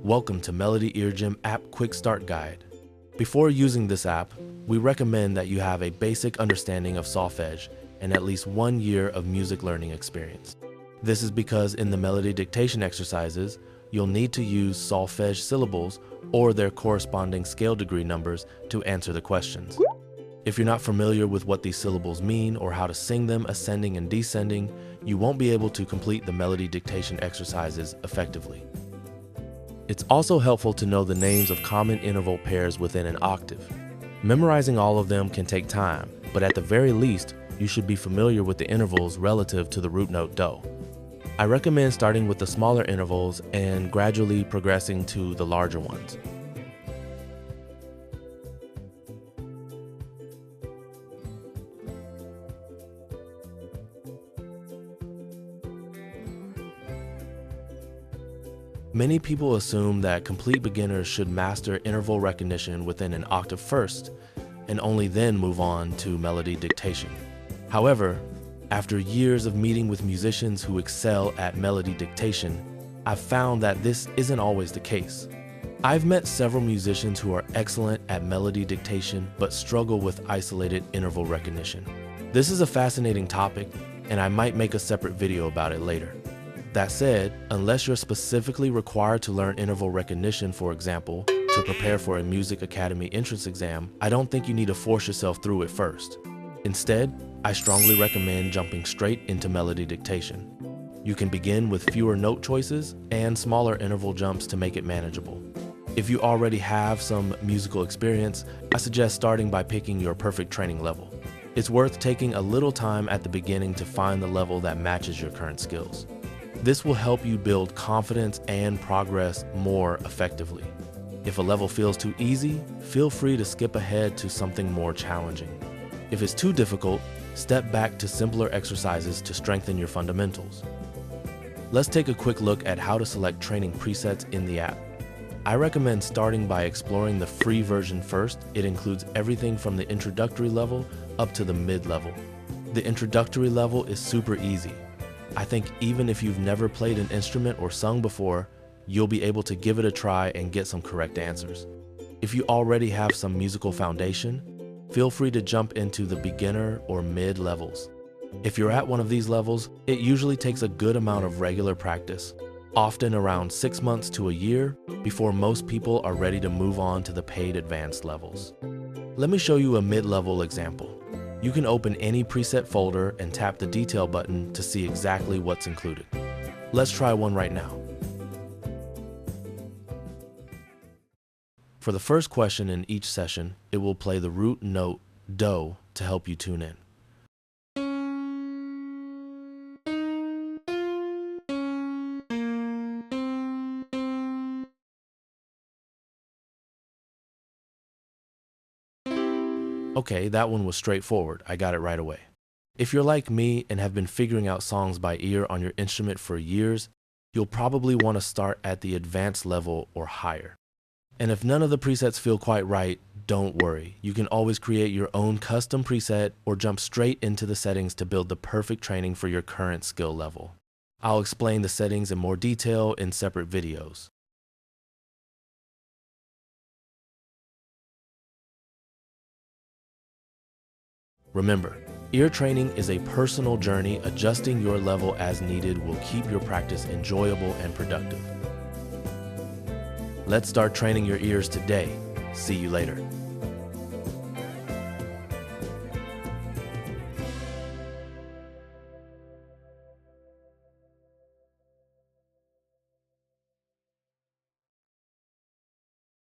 Welcome to Melody Ear Gym App Quick Start Guide. Before using this app, we recommend that you have a basic understanding of solfege and at least 1 year of music learning experience. This is because in the melody dictation exercises, you'll need to use solfege syllables or their corresponding scale degree numbers to answer the questions. If you're not familiar with what these syllables mean or how to sing them ascending and descending, you won't be able to complete the melody dictation exercises effectively. It's also helpful to know the names of common interval pairs within an octave. Memorizing all of them can take time, but at the very least, you should be familiar with the intervals relative to the root note do. I recommend starting with the smaller intervals and gradually progressing to the larger ones. Many people assume that complete beginners should master interval recognition within an octave first, and only then move on to melody dictation. However, after years of meeting with musicians who excel at melody dictation, I've found that this isn't always the case. I've met several musicians who are excellent at melody dictation but struggle with isolated interval recognition. This is a fascinating topic, and I might make a separate video about it later. That said, unless you're specifically required to learn interval recognition, for example, to prepare for a Music Academy entrance exam, I don't think you need to force yourself through it first. Instead, I strongly recommend jumping straight into melody dictation. You can begin with fewer note choices and smaller interval jumps to make it manageable. If you already have some musical experience, I suggest starting by picking your perfect training level. It's worth taking a little time at the beginning to find the level that matches your current skills. This will help you build confidence and progress more effectively. If a level feels too easy, feel free to skip ahead to something more challenging. If it's too difficult, step back to simpler exercises to strengthen your fundamentals. Let's take a quick look at how to select training presets in the app. I recommend starting by exploring the free version first. It includes everything from the introductory level up to the mid-level. The introductory level is super easy. I think even if you've never played an instrument or sung before, you'll be able to give it a try and get some correct answers. If you already have some musical foundation, feel free to jump into the beginner or mid levels. If you're at one of these levels, it usually takes a good amount of regular practice, often around 6 months to a year, before most people are ready to move on to the paid advanced levels. Let me show you a mid-level example. You can open any preset folder and tap the detail button to see exactly what's included. Let's try one right now. For the first question in each session, it will play the root note do to help you tune in. Okay, that one was straightforward. I got it right away. If you're like me and have been figuring out songs by ear on your instrument for years, you'll probably want to start at the advanced level or higher. And if none of the presets feel quite right, don't worry. You can always create your own custom preset or jump straight into the settings to build the perfect training for your current skill level. I'll explain the settings in more detail in separate videos. Remember, ear training is a personal journey. Adjusting your level as needed will keep your practice enjoyable and productive. Let's start training your ears today. See you later.